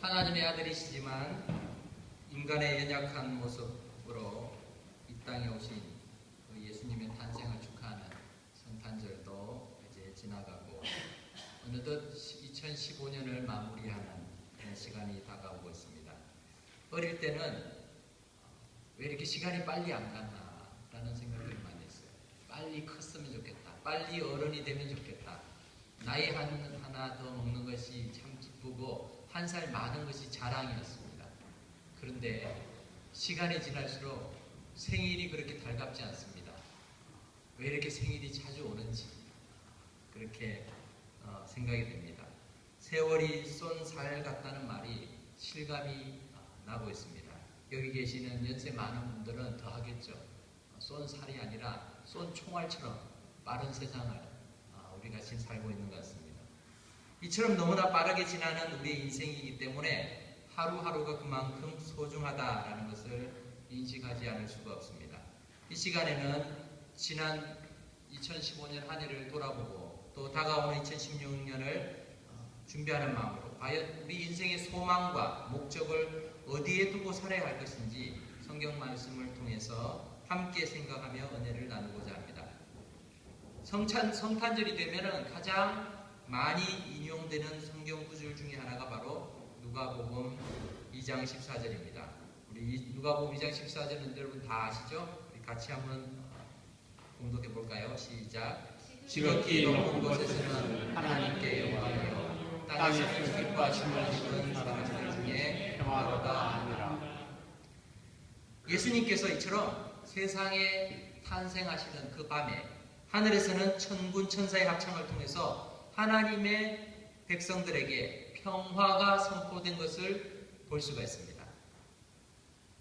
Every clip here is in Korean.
하나님의 아들이시지만 인간의 연약한 모습으로 이 땅에 오신 예수님의 탄생을 축하하는 성탄절도 이제 지나가고 어느덧 2015년을 마무리하는 그런 시간이 다가오고 있습니다. 어릴 때는 왜 이렇게 시간이 빨리 안 갔나라는 생각을 많이 했어요. 빨리 컸으면 좋겠다. 빨리 어른이 되면 좋겠다. 나이 하나 더 먹는 것이 참 기쁘고 한 살 많은 것이 자랑이었습니다. 그런데 시간이 지날수록 생일이 그렇게 달갑지 않습니다. 왜 이렇게 생일이 자주 오는지 그렇게 생각이 됩니다. 세월이 쏜 살 같다는 말이 실감이 나고 있습니다. 여기 계시는 연세 많은 분들은 더 하겠죠. 쏜 살이 아니라 쏜 총알처럼 빠른 세상을 우리가 지금 살고 있는 것 같습니다. 이처럼 너무나 빠르게 지나는 우리의 인생이기 때문에 하루하루가 그만큼 소중하다라는 것을 인식하지 않을 수가 없습니다. 이 시간에는 지난 2015년 한 해를 돌아보고 또 다가오는 2016년을 준비하는 마음으로 과연 우리 인생의 소망과 목적을 어디에 두고 살아야 할 것인지 성경 말씀을 통해서 함께 생각하며 은혜를 나누고자 합니다. 성탄절이 되면 가장 많이 인용되는 성경 구절 중에 하나가 바로 누가복음 2장 14절입니다. 우리 누가복음 2장 14절은 여러분 다 아시죠? 우리 같이 한번 공독해 볼까요? 시작. 지극히 높은 곳에서는 하나님께 영광이요 땅에서는 기뻐하심을 입은 사람들 중에 평화로다 하니라. 예수님께서 이처럼 세상에 탄생하시는 그 밤에 하늘에서는 천군 천사의 합창을 통해서 하나님의 백성들에게 평화가 선포된 것을 볼 수가 있습니다.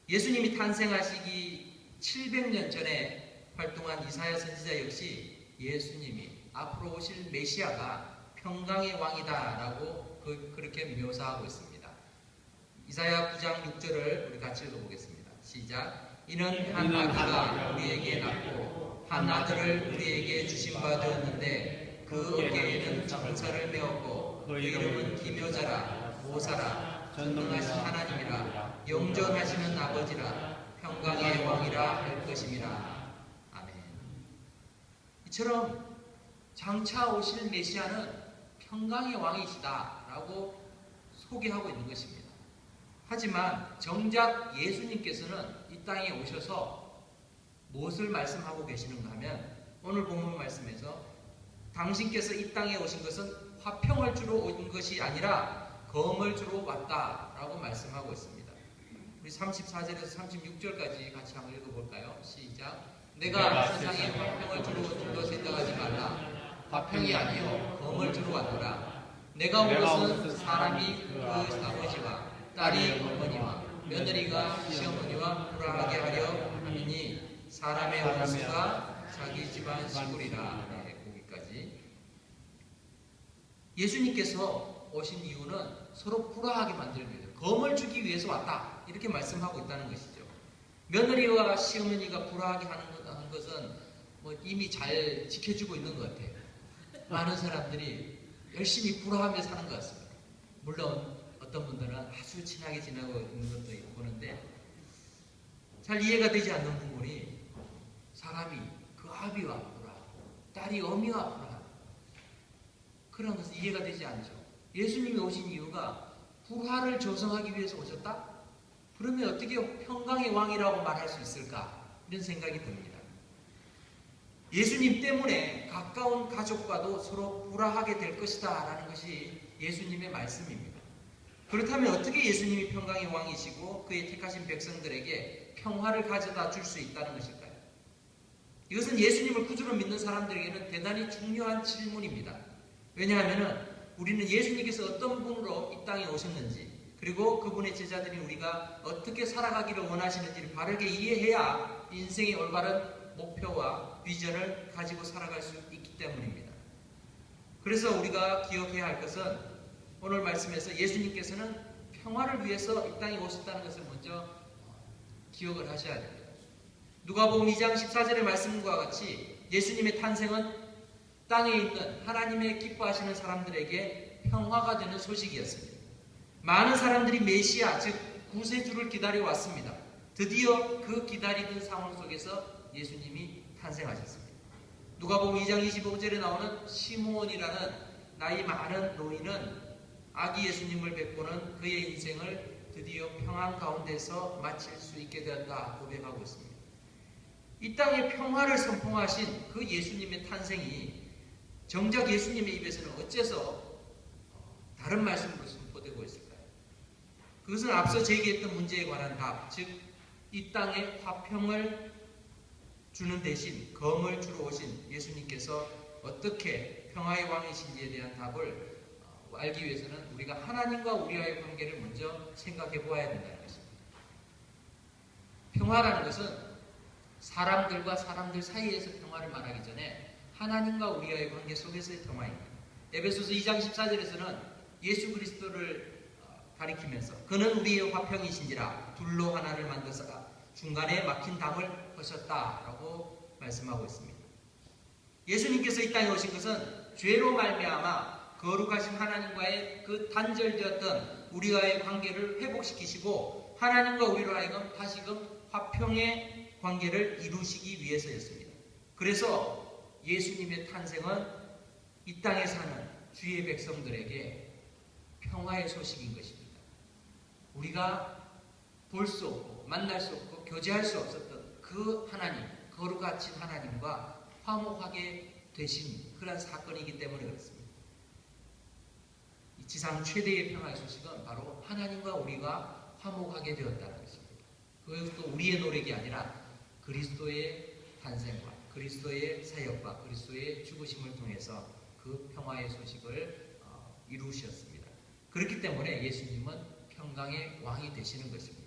예수님이 탄생하시기 700년 전에 활동한 이사야 선지자 역시 예수님이 앞으로 오실 메시아가 평강의 왕이다 라고 그렇게 묘사하고 있습니다. 이사야 9장 6절을 우리 같이 읽어보겠습니다. 시작. 이는 한 아기가 우리에게 낳고 한 아들을 우리에게 주신 바 되었는데 그 어깨에는 정사를 메었고 그 이름은 기묘자라 모사라 전능하신 하나님이라 영존하시는 아버지라 평강의 왕이라 할 것임이라. 아멘. 이처럼 장차 오실 메시아는 평강의 왕이시다 라고 소개하고 있는 것입니다. 하지만 정작 예수님께서는 이 땅에 오셔서 무엇을 말씀하고 계시는가 하면 오늘 본문 말씀에서 당신께서 이 땅에 오신 것은 화평을 주러 온 것이 아니라 검을 주러 왔다라고 말씀하고 있습니다. 우리 34절에서 36절까지 같이 한번 읽어볼까요? 시작. 내가 세상에 화평을 주러 온 것을 생각하지 말라. 화평이 아니요 검을 주러 왔노라. 내가 온 것은 사람이 그 아버지와 딸이 어머니와 며느리가 시어머니와 불화하게 하려 함이니 사람의 원수가 자기 집안 시골이라. 예수님께서 오신 이유는 서로 불화하게 만들기 위해서 검을 주기 위해서 왔다 이렇게 말씀하고 있다는 것이죠. 며느리와 시어머니가 불화하게 하는 것은 이미 잘 지켜주고 있는 것 같아요. 많은 사람들이 열심히 불화하며 사는 것 같습니다. 물론 어떤 분들은 아주 친하게 지내고 있는 것도 있고 보는데 잘 이해가 되지 않는 부분이 사람이 그 아비와 불화하고 딸이 어미와 불화하고 그런 것은 이해가 되지 않죠. 예수님이 오신 이유가 불화를 조성하기 위해서 오셨다? 그러면 어떻게 평강의 왕이라고 말할 수 있을까? 이런 생각이 듭니다. 예수님 때문에 가까운 가족과도 서로 불화하게 될 것이다 라는 것이 예수님의 말씀입니다. 그렇다면 어떻게 예수님이 평강의 왕이시고 그의 택하신 백성들에게 평화를 가져다 줄 수 있다는 것일까요? 이것은 예수님을 구주로 믿는 사람들에게는 대단히 중요한 질문입니다. 왜냐하면 우리는 예수님께서 어떤 분으로 이 땅에 오셨는지 그리고 그분의 제자들인 우리가 어떻게 살아가기를 원하시는지를 바르게 이해해야 인생의 올바른 목표와 비전을 가지고 살아갈 수 있기 때문입니다. 그래서 우리가 기억해야 할 것은 오늘 말씀에서 예수님께서는 평화를 위해서 이 땅에 오셨다는 것을 먼저 기억을 하셔야 됩니다. 누가복음 2장 14절의 말씀과 같이 예수님의 탄생은 땅에 있는 하나님의 기뻐하시는 사람들에게 평화가 되는 소식이었습니다. 많은 사람들이 메시아, 즉 구세주를 기다려왔습니다. 드디어 그 기다리던 상황 속에서 예수님이 탄생하셨습니다. 누가복음 2장 25절에 나오는 시므온이라는 나이 많은 노인은 아기 예수님을 뵙고는 그의 인생을 드디어 평안 가운데서 마칠 수 있게 되었다 고백하고 있습니다. 이 땅에 평화를 선포하신 그 예수님의 탄생이 정작 예수님의 입에서는 어째서 다른 말씀으로 선포되고 있을까요? 그것은 앞서 제기했던 문제에 관한 답, 즉 이 땅에 화평을 주는 대신 검을 주러 오신 예수님께서 어떻게 평화의 왕이신지에 대한 답을 알기 위해서는 우리가 하나님과 우리와의 관계를 먼저 생각해 보아야 된다는 것입니다. 평화라는 것은 사람들과 사람들 사이에서 평화를 말하기 전에 하나님과 우리와의 관계 속에서의 평화입니다. 에베소서 2장 14절에서는 예수 그리스도를 가리키면서 그는 우리의 화평이신지라 둘로 하나를 만드사 중간에 막힌 담을 허셨다라고 말씀하고 있습니다. 예수님께서 이 땅에 오신 것은 죄로 말미암아 거룩하신 하나님과의 그 단절되었던 우리와의 관계를 회복시키시고 하나님과 우리로 하여금 다시금 화평의 관계를 이루시기 위해서였습니다. 그래서 예수님의 탄생은 이 땅에 사는 주의 백성들에게 평화의 소식인 것입니다. 우리가 볼 수 없고 만날 수 없고 교제할 수 없었던 그 하나님, 거룩하신 하나님과 화목하게 되신 그런 사건이기 때문에 그렇습니다. 이 지상 최대의 평화의 소식은 바로 하나님과 우리가 화목하게 되었다는 것입니다. 그것도 우리의 노력이 아니라 그리스도의 탄생과 그리스도의 사역과 그리스도의 죽으심을 통해서 그 평화의 소식을 이루셨습니다. 그렇기 때문에 예수님은 평강의 왕이 되시는 것입니다.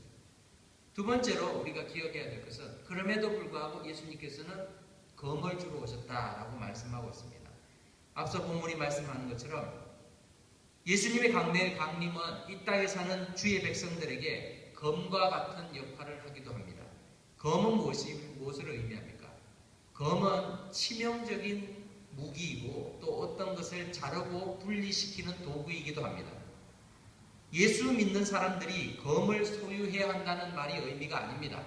두 번째로 우리가 기억해야 될 것은 그럼에도 불구하고 예수님께서는 검을 주러 오셨다라고 말씀하고 있습니다. 앞서 본문이 말씀하는 것처럼 예수님의 강림은 이 땅에 사는 주의 백성들에게 검과 같은 역할을 하기도 합니다. 검은 무엇을 의미합니까? 검은 치명적인 무기이고 또 어떤 것을 자르고 분리시키는 도구이기도 합니다. 예수 믿는 사람들이 검을 소유해야 한다는 말이 의미가 아닙니다.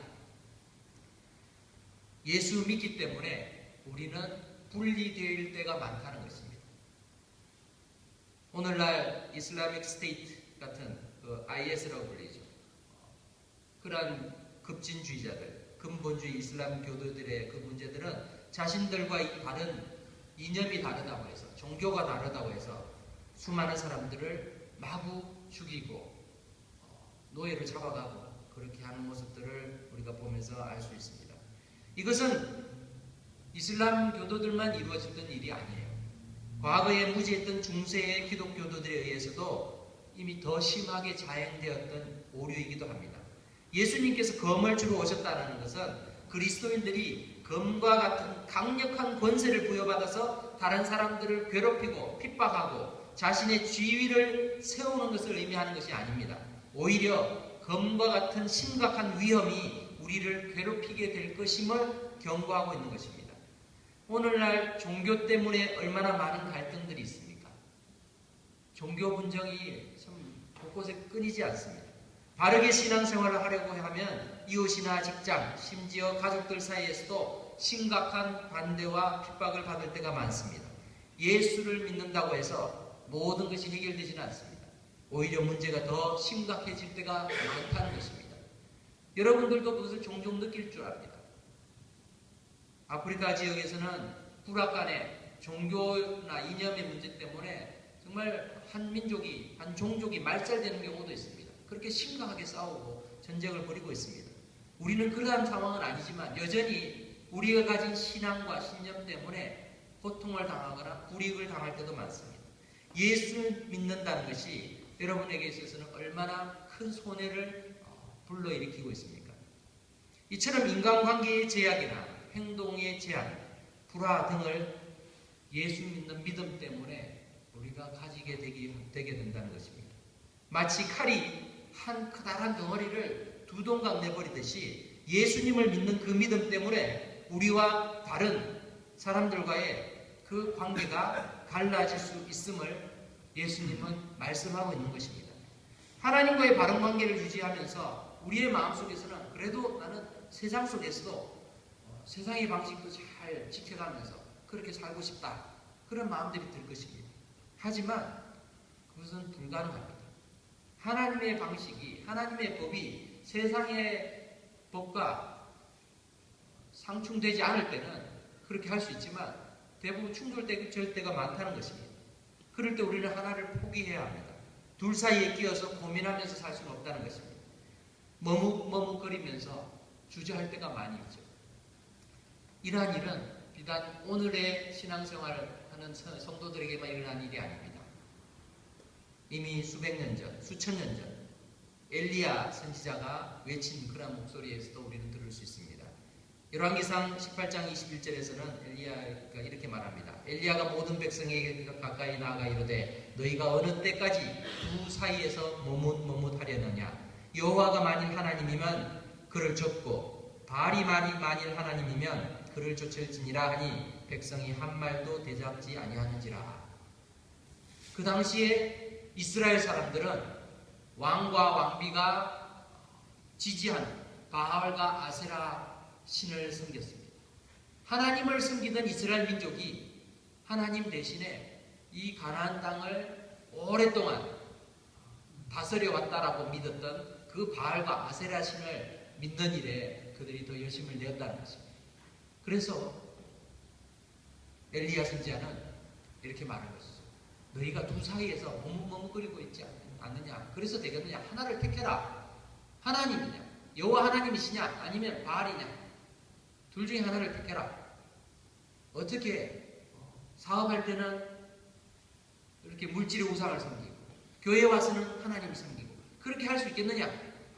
예수 믿기 때문에 우리는 분리될 때가 많다는 것입니다. 오늘날 이슬라믹 스테이트 같은 IS라고 불리죠. 그런 급진주의자들, 근본주의 이슬람 교도들의 그 문제들은 자신들과 다른 이념이 다르다고 해서 종교가 다르다고 해서 수많은 사람들을 마구 죽이고 노예로 잡아가고 그렇게 하는 모습들을 우리가 보면서 알 수 있습니다. 이것은 이슬람 교도들만 이루어졌던 일이 아니에요. 과거에 무지했던 중세의 기독교도들에 의해서도 이미 더 심하게 자행되었던 오류이기도 합니다. 예수님께서 검을 주러 오셨다는 것은 그리스도인들이 검과 같은 강력한 권세를 부여받아서 다른 사람들을 괴롭히고 핍박하고 자신의 지위를 세우는 것을 의미하는 것이 아닙니다. 오히려 검과 같은 심각한 위험이 우리를 괴롭히게 될 것임을 경고하고 있는 것입니다. 오늘날 종교 때문에 얼마나 많은 갈등들이 있습니까? 종교 분쟁이 참 곳곳에 끊이지 않습니다. 바르게 신앙생활을 하려고 하면 이웃이나 직장, 심지어 가족들 사이에서도 심각한 반대와 핍박을 받을 때가 많습니다. 예수를 믿는다고 해서 모든 것이 해결되지는 않습니다. 오히려 문제가 더 심각해질 때가 많다는 것입니다. 여러분들도 그것을 종종 느낄 줄 압니다. 아프리카 지역에서는 불악간의 종교나 이념의 문제 때문에 정말 한 민족이, 한 종족이 말살되는 경우도 있습니다. 그렇게 심각하게 싸우고 전쟁을 벌이고 있습니다. 우리는 그러한 상황은 아니지만 여전히 우리가 가진 신앙과 신념 때문에 고통을 당하거나 불이익을 당할 때도 많습니다. 예수를 믿는다는 것이 여러분에게 있어서는 얼마나 큰 손해를 불러일으키고 있습니까? 이처럼 인간관계의 제약이나 행동의 제한, 불화 등을 예수 믿는 믿음 때문에 우리가 가지게 되게 된다는 것입니다. 마치 칼이 한 커다란 덩어리를 두 동강 내버리듯이 예수님을 믿는 그 믿음 때문에 우리와 다른 사람들과의 그 관계가 달라질 수 있음을 예수님은 말씀하고 있는 것입니다. 하나님과의 바른 관계를 유지하면서 우리의 마음속에서는 그래도 나는 세상 속에서도 세상의 방식도 잘 지켜가면서 그렇게 살고 싶다. 그런 마음들이 들 것입니다. 하지만 그것은 불가능합니다. 하나님의 방식이, 하나님의 법이 세상의 법과 상충되지 않을 때는 그렇게 할 수 있지만 대부분 충돌될 때가 많다는 것입니다. 그럴 때 우리는 하나를 포기해야 합니다. 둘 사이에 끼어서 고민하면서 살 수는 없다는 것입니다. 머뭇머뭇거리면서 주저할 때가 많이 있죠. 이러한 일은 비단 오늘의 신앙생활을 하는 성도들에게만 일어난 일이 아닙니다. 이미 수백 년 전, 수천 년 전 엘리야 선지자가 외친 그런 목소리에서도 우리는 들을 수 있습니다. 열왕기상 18장 21절에서는 엘리야가 이렇게 말합니다. 엘리야가 모든 백성에게 가까이 나아가 이르되 너희가 어느 때까지 두 사이에서 머뭇머뭇하려느냐. 여호와가 만일 하나님이면 그를 쫓고 바알이 만일 하나님이면 그를 쫓을지니라 하니 백성이 한 말도 대잡지 아니하는지라. 그 당시에 이스라엘 사람들은 왕과 왕비가 지지한 바알과 아세라 신을 섬겼습니다. 하나님을 섬기던 이스라엘 민족이 하나님 대신에 이 가나안 땅을 오랫동안 다스려 왔다라고 믿었던 그 바알과 아세라 신을 믿는 일에 그들이 더 열심을 내었다는 것입니다. 그래서 엘리야 선지자는 이렇게 말한 것이죠. 너희가 두 사이에서 머뭇머뭇거리고 있지 않느냐. 그래서 되겠느냐. 하나를 택해라. 하나님이냐, 여호와 하나님이시냐, 아니면 바알이냐. 둘 중에 하나를 택해라. 어떻게 사업할 때는 이렇게 물질의 우상을 섬기고 교회에 와서는 하나님을 섬기고 그렇게 할 수 있겠느냐.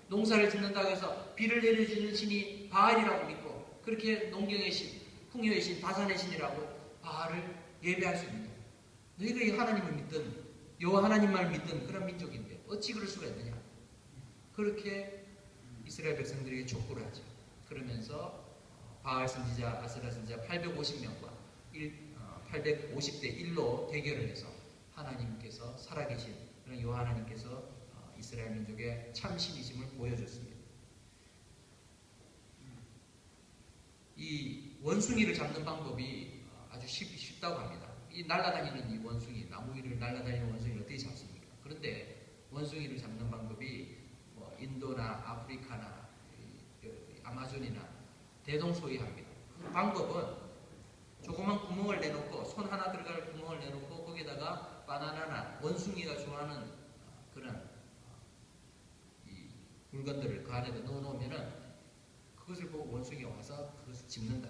농사를 짓는다고 해서 비를 내려주는 신이 바알이라고 믿고 그렇게 농경의 신, 풍요의 신, 다산의 신이라고 바알을 예배할 수 있느냐. 너희가 이 하나님을 믿든 여호와 하나님만을 믿든 그런 민족인데 어찌 그럴 수가 있느냐. 그렇게 이스라엘 백성들에게 촉구를 하죠. 그러면서 바알 선지자, 아세라 선지자 850명과 850대 1로 대결을 해서 하나님께서 살아계신 그런 여호와 하나님께서 이스라엘 민족의 참신이심을 보여줬습니다. 이 원숭이를 잡는 방법이 아주 쉽다고 합니다. 이 날아다니는 이 원숭이, 나무 위를 날아다니는 원숭이를 어떻게 잡습니까? 그런데 원숭이를 잡는 방법이 인도나 아프리카나 아마존이나 대동소이합니다. 그 방법은 조그만 구멍을 내놓고 손 하나 들어갈 구멍을 내놓고 거기다가 바나나나 원숭이가 좋아하는 그런 이 물건들을 그 안에다 넣어놓으면은 그것을 보고 원숭이가 와서 그것을 짚는다.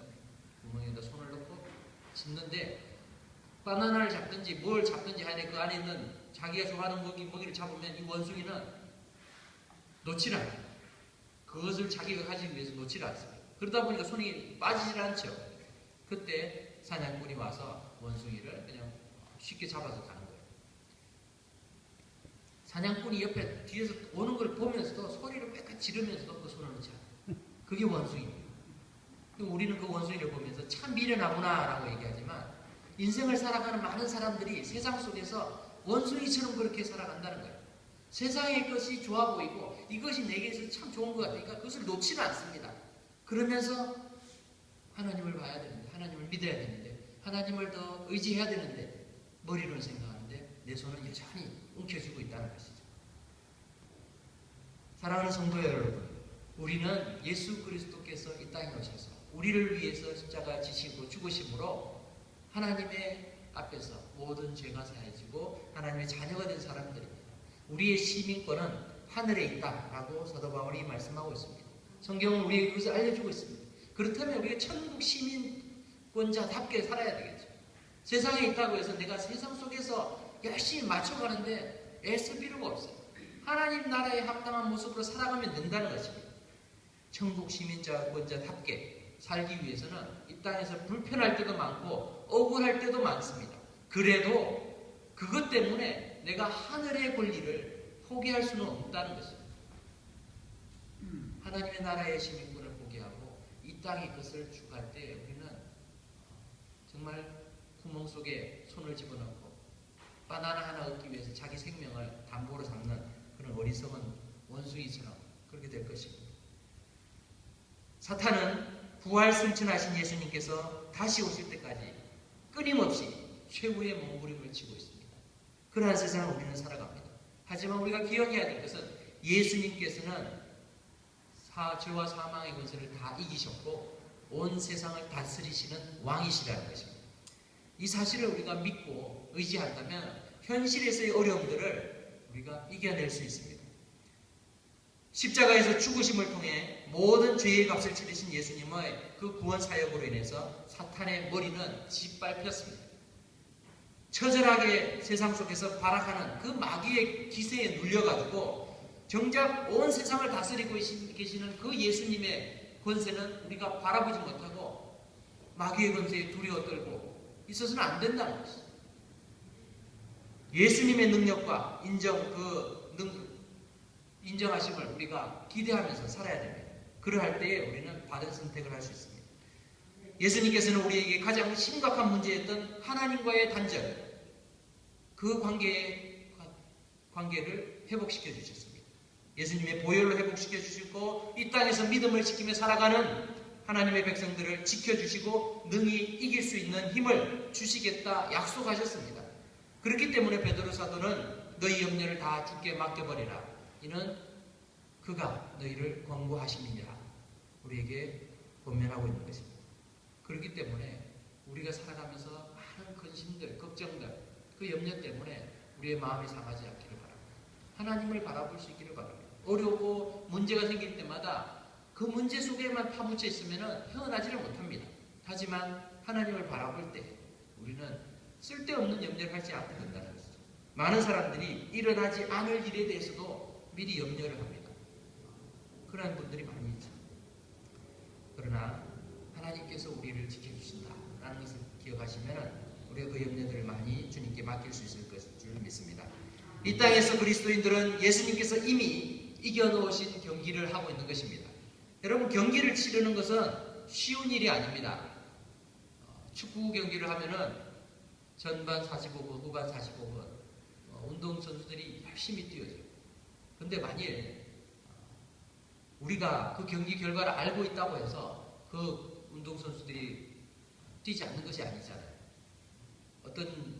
구멍에다 손을 넣고 짚는데 바나나를 잡든지 뭘 잡든지 하는데 그 안에 있는 자기가 좋아하는 먹이를 잡으면 이 원숭이는 놓질 않아요. 그것을 자기가 가지기 위해서 놓질 않습니다. 그러다 보니까 손이 빠지질 않죠. 그때 사냥꾼이 와서 원숭이를 그냥 쉽게 잡아서 가는 거예요. 사냥꾼이 옆에 뒤에서 오는 걸 보면서도 소리를 빽빽 지르면서도 그 손을 놓지 않아요. 그게 원숭이입니다. 우리는 그 원숭이를 보면서 참 미련하구나 라고 얘기하지만 인생을 살아가는 많은 사람들이 세상 속에서 원숭이처럼 그렇게 살아간다는 거예요. 세상의 것이 좋아 보이고 이것이 내게서 참 좋은 것 같으니까 그것을 놓지는 않습니다. 그러면서 하나님을 봐야 되는데, 하나님을 믿어야 되는데, 하나님을 더 의지해야 되는데 머리로는 생각하는데 내 손은 여전히 움켜쥐고 있다는 것이죠. 사랑하는 성도 여러분, 우리는 예수 그리스도께서 이 땅에 오셔서 우리를 위해서 십자가 지시고 죽으심으로 하나님의 앞에서 모든 죄가 사해지고 하나님의 자녀가 된 사람들입니다. 우리의 시민권은 하늘에 있다라고 사도 바울이 말씀하고 있습니다. 성경은 우리에게 그것을 알려주고 있습니다. 그렇다면 우리가 천국 시민권자답게 살아야 되겠죠. 세상에 있다고 해서 내가 세상 속에서 열심히 맞춰가는데 애쓸 필요가 없어요. 하나님 나라에 합당한 모습으로 살아가면 된다는 것입니다. 천국 시민권자답게 살기 위해서는 이 땅에서 불편할 때도 많고 억울할 때도 많습니다. 그래도 그것 때문에 내가 하늘의 권리를 포기할 수는 없다는 것입니다. 하나님의 나라의 시민권을 포기하고 이 땅의 것을 추구할 때 우리는 정말 구멍 속에 손을 집어넣고 바나나 하나 얻기 위해서 자기 생명을 담보로 삼는 그런 어리석은 원숭이처럼 그렇게 될 것입니다. 사탄은 부활 승천하신 예수님께서 다시 오실 때까지 끊임없이 최후의 몸부림을 치고 있습니다. 그러한 세상을 우리는 살아갑니다. 하지만 우리가 기억해야 될 것은 예수님께서는 죄와 사망의 권세를 다 이기셨고 온 세상을 다스리시는 왕이시라는 것입니다. 이 사실을 우리가 믿고 의지한다면 현실에서의 어려움들을 우리가 이겨낼 수 있습니다. 십자가에서 죽으심을 통해 모든 죄의 값을 치르신 예수님의 그 구원 사역으로 인해서 사탄의 머리는 짓밟혔습니다. 처절하게 세상 속에서 발악하는 그 마귀의 기세에 눌려가지고 정작 온 세상을 다스리고 계시는 그 예수님의 권세는 우리가 바라보지 못하고 마귀의 권세에 두려워 떨고 있어서는 안 된다는 것이죠. 예수님의 능력과 인정하심을 우리가 기대하면서 살아야 됩니다. 그러할 때에 우리는 바른 선택을 할 수 있습니다. 예수님께서는 우리에게 가장 심각한 문제였던 하나님과의 단절, 그 관계를 회복시켜 주셨습니다. 예수님의 보혈로 회복시켜 주시고 이 땅에서 믿음을 지키며 살아가는 하나님의 백성들을 지켜주시고 능히 이길 수 있는 힘을 주시겠다 약속하셨습니다. 그렇기 때문에 베드로 사도는 너희 염려를 다 주께 맡겨버리라. 이는 그가 너희를 권고하심이니라. 우리에게 권면하고 있는 것입니다. 그렇기 때문에 우리가 살아가면서 많은 근심들, 걱정들, 그 염려 때문에 우리의 마음이 상하지 않기를 바랍니다. 하나님을 바라볼 수 있기를 바랍니다. 어려우고 문제가 생길 때마다 그 문제 속에만 파묻혀 있으면 헤어나지를 못합니다. 하지만 하나님을 바라볼 때 우리는 쓸데없는 염려를 하지 않게 된다는 것이죠. 많은 사람들이 일어나지 않을 일에 대해서도 미리 염려를 합니다. 그런 분들이 많이 있죠. 그러나 하나님께서 우리를 지켜주신다라는 것을 기억하시면 우리가 그 염려들을 많이 주님께 맡길 수 있을 것을 줄 믿습니다. 이 땅에서 그리스도인들은 예수님께서 이미 이겨놓으신 경기를 하고 있는 것입니다. 여러분, 경기를 치르는 것은 쉬운 일이 아닙니다. 축구 경기를 하면은 전반 45분, 후반 45분 운동선수들이 열심히 뛰어죠. 근데 만일 우리가 그 경기 결과를 알고 있다고 해서 그 운동선수들이 뛰지 않는 것이 아니잖아요. 어떤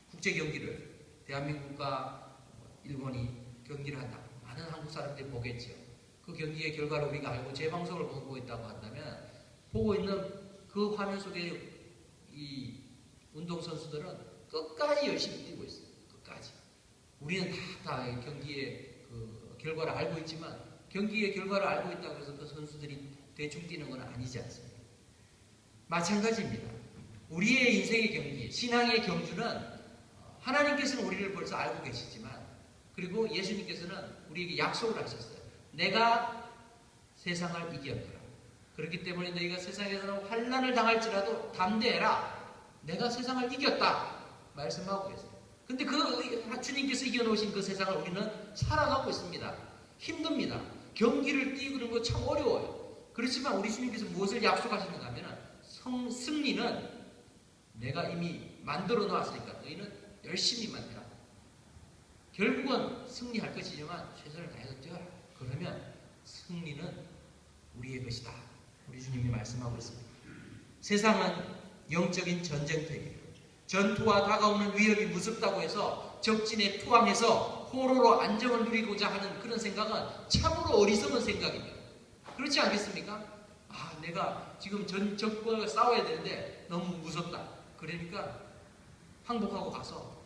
국제 경기를 대한민국과 일본이 경기를 한다. 많은 한국 사람들이 보겠죠. 그 경기의 결과를 우리가 알고 재방송을 보고 있다고 한다면 보고 있는 그 화면 속에 이 운동선수들은 끝까지 열심히 뛰고 있어요. 끝까지. 우리는 다 경기의 그 결과를 알고 있지만 경기의 결과를 알고 있다고 해서 그 선수들이 대충 뛰는 건 아니지 않습니까? 마찬가지입니다. 우리의 인생의 경기, 신앙의 경주는 하나님께서는 우리를 벌써 알고 계시지만 그리고 예수님께서는 우리에게 약속을 하셨어요. 내가 세상을 이겼노라. 그렇기 때문에 너희가 세상에서는 환난을 당할지라도 담대해라. 내가 세상을 이겼다. 말씀하고 계세요. 근데 그 주님께서 이겨놓으신 그 세상을 우리는 살아가고 있습니다. 힘듭니다. 경기를 뛰는 거 참 어려워요. 그렇지만 우리 주님께서 무엇을 약속하시는가 하면 승리는 내가 이미 만들어 놓았으니까 너희는 열심히만 해라. 결국은 승리할 것이지만 최선을 다해서 뛰어라. 그러면 승리는 우리의 것이다. 우리 주님이 말씀하고 있습니다. 세상은 영적인 전쟁터예요. 전투와 다가오는 위협이 무섭다고 해서 적진에 투항해서 포로로 안정을 누리고자 하는 그런 생각은 참으로 어리석은 생각입니다. 그렇지 않겠습니까? 내가 지금 적과 싸워야 되는데 너무 무섭다. 그러니까 항복하고 가서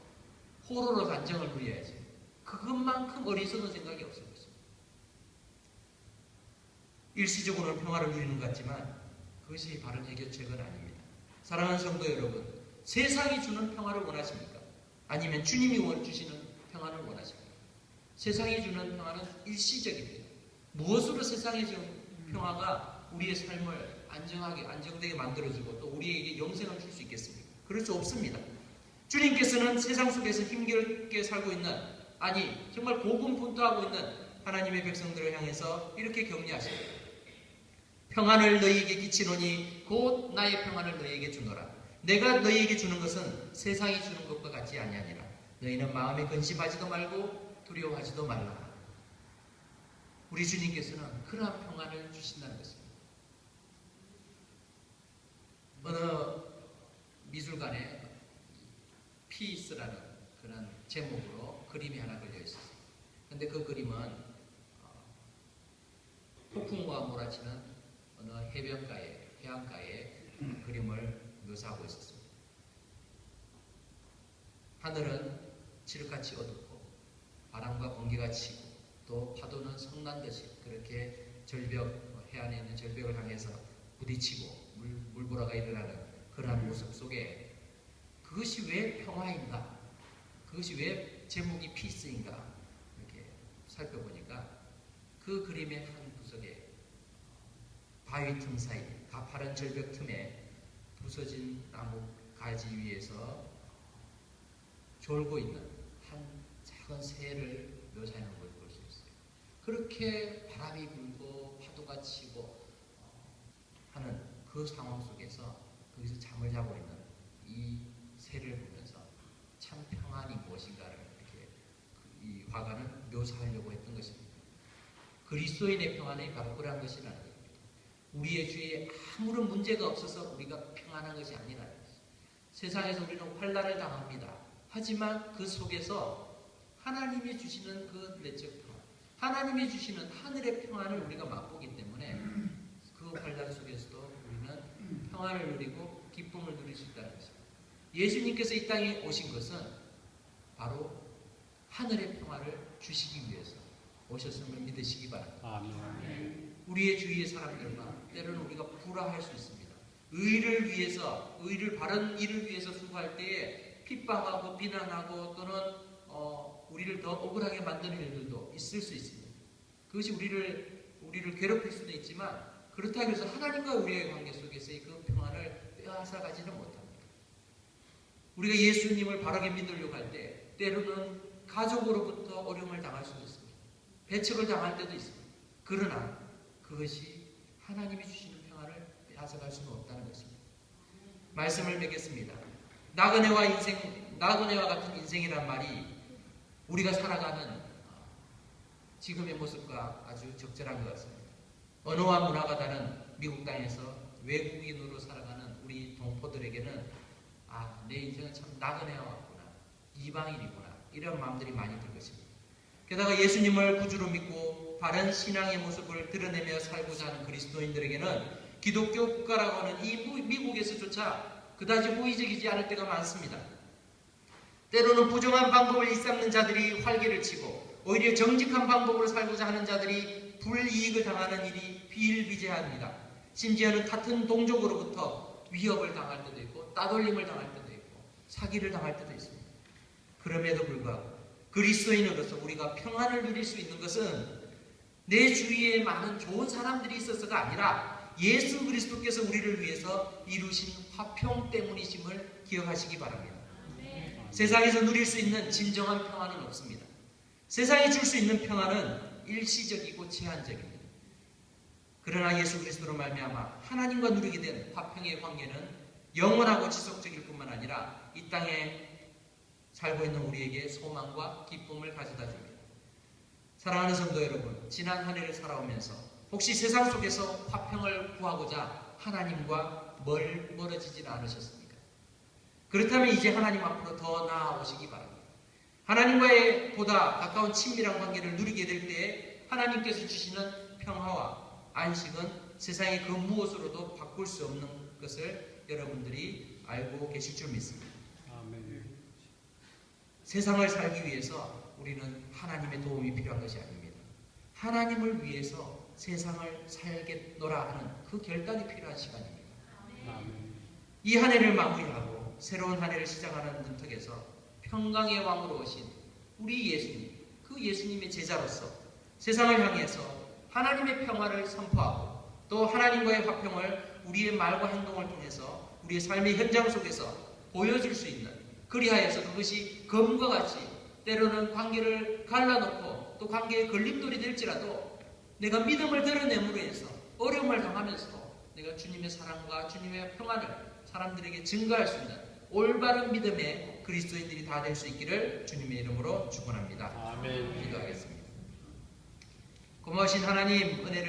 포로로 안정을 누려야지. 그것만큼 어리석은 생각이 없을 것입니다. 일시적으로는 평화를 누리는 것 같지만 그것이 바른 해결책은 아닙니다. 사랑하는 성도 여러분, 세상이 주는 평화를 원하십니까? 아니면 주님이 주시는 평화를 원하십니까? 세상이 주는 평화는 일시적입니다. 무엇으로 세상이 주는 평화가 우리의 삶을 안정되게 만들어주고 또 우리에게 영생을 줄 수 있겠습니까? 그럴 수 없습니다. 주님께서는 세상 속에서 힘겹게 살고 있는, 정말 고군분투하고 있는 하나님의 백성들을 향해서 이렇게 격려하십니다. 평안을 너희에게 끼치노니 곧 나의 평안을 너희에게 주노라. 내가 너희에게 주는 것은 세상이 주는 것과 같지 아니하니라. 너희는 마음에 근심하지도 말고 두려워하지도 말라. 우리 주님께서는 그러한 평안을 주신다는 것입니다. 어느 미술관에 피스라는 그런 제목으로 그림이 하나 걸려 있었어요. 근데 그 그림은 폭풍우가 몰아치는 어느 해안가에 그림을 묘사하고 있었습니다. 하늘은 칠흑같이 어둡고 바람과 번개가 치고 또 파도는 성난듯이 그렇게 해안에 있는 절벽을 향해서 부딪히고 물보라가 일어나는 그러한 모습 속에 그것이 왜 평화인가? 그것이 왜 제목이 피스인가? 이렇게 살펴보니까 그 그림의 한 구석에 바위 틈 사이 가파른 절벽 틈에 부서진 나무 가지 위에서 졸고 있는 한 작은 새를 묘사하는 걸 볼 수 있어요. 그렇게 바람이 불고 파도가 치고 하는 그 상황 속에서 거기서 잠을 자고 있는 이 새를 보면서 참 평안이 무엇인가를 이렇게 이 화가는 묘사하려고 했던 것입니다. 그리스도인의 평안이 바로 그러한 것이라는 겁니다. 우리의 주위에 아무런 문제가 없어서 우리가 평안한 것이 아니라는 것입니다. 세상에서 우리는 환난을 당합니다. 하지만 그 속에서 하나님이 주시는 그 내적 평안, 하나님이 주시는 하늘의 평안을 우리가 맛보기 때문에 그 환난 속에서도 우리는 평안을 누리고 기쁨을 누릴 수 있다는 것입니다. 예수님께서 이 땅에 오신 것은 바로 하늘의 평안을 주시기 위해서 오셨음을 믿으시기 바랍니다. 아멘. 우리의 주위의 사람들과 때로는 우리가 불화할 수 있습니다. 의를 위해서, 바른 일을 위해서 수고할 때에 핍박하고 비난하고 또는 우리를 더 억울하게 만드는 일들도 있을 수 있습니다. 그것이 우리를 괴롭힐 수도 있지만 그렇다고 해서 하나님과 우리의 관계 속에서의 그 평안을 빼앗아가지는 못합니다. 우리가 예수님을 바르게 믿으려고 할 때 때로는 가족으로부터 어려움을 당할 수도 있습니다. 배척을 당할 때도 있습니다. 그러나 그것이 하나님이 주시는 평안을 빼앗아갈 수는 없다는 것입니다. 말씀을 맺겠습니다. 나그네와 같은 인생이란 말이 우리가 살아가는 지금의 모습과 아주 적절한 것 같습니다. 언어와 문화가 다른 미국 땅에서 외국인으로 살아가는 우리 동포들에게는 내 인생은 참 나그네와 같구나, 이방인이구나 이런 마음들이 많이 들 것입니다. 게다가 예수님을 구주로 믿고 바른 신앙의 모습을 드러내며 살고자 하는 그리스도인들에게는 기독교 국가라고 하는 이 미국에서조차 그다지 호의적이지 않을 때가 많습니다. 때로는 부정한 방법을 일삼는 자들이 활개를 치고 오히려 정직한 방법으로 살고자 하는 자들이 불이익을 당하는 일이 비일비재합니다. 심지어는 같은 동족으로부터 위협을 당할 때도 있고 따돌림을 당할 때도 있고 사기를 당할 때도 있습니다. 그럼에도 불구하고 그리스도인으로서 우리가 평안을 누릴 수 있는 것은 내 주위에 많은 좋은 사람들이 있어서가 아니라 예수 그리스도께서 우리를 위해서 이루신 화평 때문이심을 기억하시기 바랍니다. 세상에서 누릴 수 있는 진정한 평안은 없습니다. 세상이 줄 수 있는 평안은 일시적이고 제한적입니다. 그러나 예수 그리스도로 말미암아 하나님과 누리게 된 화평의 관계는 영원하고 지속적일 뿐만 아니라 이 땅에 살고 있는 우리에게 소망과 기쁨을 가져다 줍니다. 사랑하는 성도 여러분, 지난 한 해를 살아오면서 혹시 세상 속에서 화평을 구하고자 하나님과 멀어지지는 않으셨습니까? 그렇다면 이제 하나님 앞으로 더 나아오시기 바랍니다. 하나님과의 보다 가까운 친밀한 관계를 누리게 될 때에 하나님께서 주시는 평화와 안식은 세상의 그 무엇으로도 바꿀 수 없는 것을 여러분들이 알고 계실 줄 믿습니다. 아멘. 세상을 살기 위해서 우리는 하나님의 도움이 필요한 것이 아닙니다. 하나님을 위해서 세상을 살겠노라 하는 그 결단이 필요한 시간입니다. 아멘. 이 한 해를 마무리하고 새로운 한 해를 시작하는 문턱에서 평강의 왕으로 오신 우리 예수님, 그 예수님의 제자로서 세상을 향해서 하나님의 평화를 선포하고 또 하나님과의 화평을 우리의 말과 행동을 통해서 우리의 삶의 현장 속에서 보여줄 수 있는, 그리하여서 그것이 검과 같이 때로는 관계를 갈라놓고 또 관계의 걸림돌이 될지라도 내가 믿음을 드러냄으로 해서 어려움을 당하면서도 내가 주님의 사랑과 주님의 평안을 사람들에게 증거할 수 있는 올바른 믿음의 그리스도인들이 다 될 수 있기를 주님의 이름으로 축원합니다. 아멘. 기도하겠습니다. 고마우신 하나님 은혜를